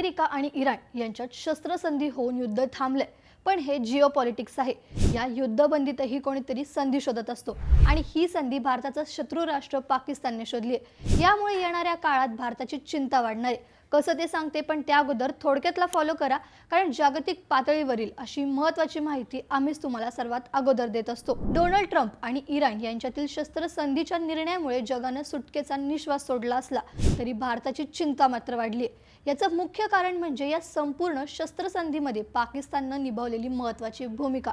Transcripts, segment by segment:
America आणि Iran यांच्यात शस्त्रसंधी होऊन युद्ध थांबले, पण हे जिओपॉलिटिक्स आहे। या युद्धबंदीतही कोणीतरी संधी शोधत असतो आणि ही संधी भारताचा शत्रू राष्ट्र पाकिस्तानने शोधली आहे। यामुळे येणाऱ्या काळात भारताची चिंता वाढणार आहे। कसं ते सांगते, पण त्या अगोदर थोडक्यातला फॉलो करा, कारण जागतिक पातळीवरील अशी महत्त्वाची माहिती आम्हीच तुम्हाला सर्वात अगोदर देत असतो। डोनाल्ड ट्रम्प आणि इराण यांच्यातील शस्त्रसंधीच्या निर्णयामुळे जगाने सुटकेचा निश्वास सोडला असला तरी भारताची चिंता मात्र वाढली आहे। याचं मुख्य कारण म्हणजे या संपूर्ण शस्त्रसंधीमध्ये पाकिस्तानने निभावलेली महत्त्वाची भूमिका।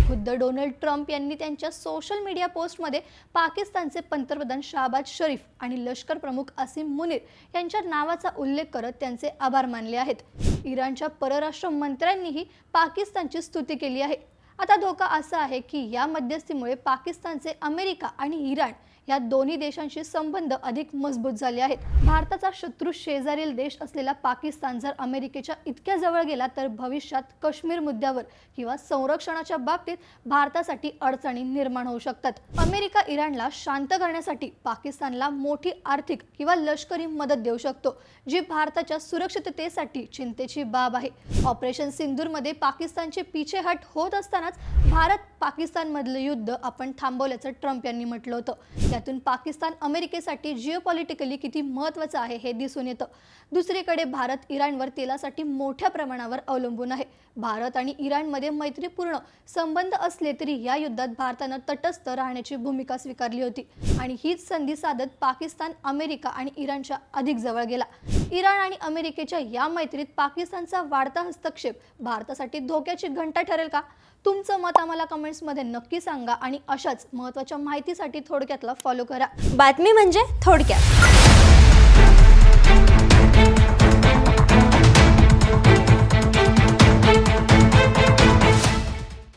खुद्द डोनाल्ड ट्रम्प यांनी त्यांच्या सोशल मीडिया पोस्टमध्ये पाकिस्तानचे पंतप्रधान शहबाज शरीफ आणि लष्कर प्रमुख असीम मुनीर यांच्या नावाचा उल्लेख करत त्यांचे आभार मानले आहेत। इराणच्या परराष्ट्र मंत्र्यांनीही पाकिस्तानची स्तुती केली आहे। आता धोका असा आहे की या मध्यस्थीमुळे पाकिस्तानचे अमेरिका आणि इराण या दोन्ही देशांशी संबंध अधिक मजबूत झाले आहेत। भारताचा शत्रू शेजारील देश असलेला पाकिस्तान जर अमेरिकेच्या इतक्या जवळ गेला तर भविष्यात काश्मीर मुद्द्यावर किंवा संरक्षणाच्या बाबतीत भारतासाठी अडचणी निर्माण होऊ शकतात। अमेरिका इराणला शांत करण्यासाठी पाकिस्तानला मोठी आर्थिक किंवा लष्करी मदत देऊ शकतो, जी भारताच्या सुरक्षिततेसाठी चिंतेची बाब आहे। ऑपरेशन सिंदूरमध्ये पाकिस्तानचे पिछेहट होत असतानाच भारत पाकिस्तानमधले युद्ध आपण थांबवल्याचं ट्रम्प यांनी म्हटलं होतं। यातून पाकिस्तान अमेरिकेसाठी जिओपॉलिटिकली किती महत्त्वाचं आहे हे दिसून येतं। दुसरीकडे भारत इराणवर तेलासाठी मोठ्या प्रमाणावर अवलंबून आहे। भारत आणि इराणमध्ये मैत्रीपूर्ण संबंध असले तरी या युद्धात भारतानं तटस्थ राहण्याची भूमिका स्वीकारली होती आणि हीच संधी साधत पाकिस्तान अमेरिका आणि इराणच्या अधिक जवळ गेला। इराण आणि अमेरिकेच्या या मैत्रीत पाकिस्तानचा वाढता हस्तक्षेप भारतासाठी धोक्याची घंटा ठरेल का? तुमचं मत आम्हाला कमेंट्समध्ये नक्की सांगा आणि अशाच महत्त्वाच्या माहितीसाठी थोडक्यातला फॉलो करा। बातमी म्हणजे थोडक्यात।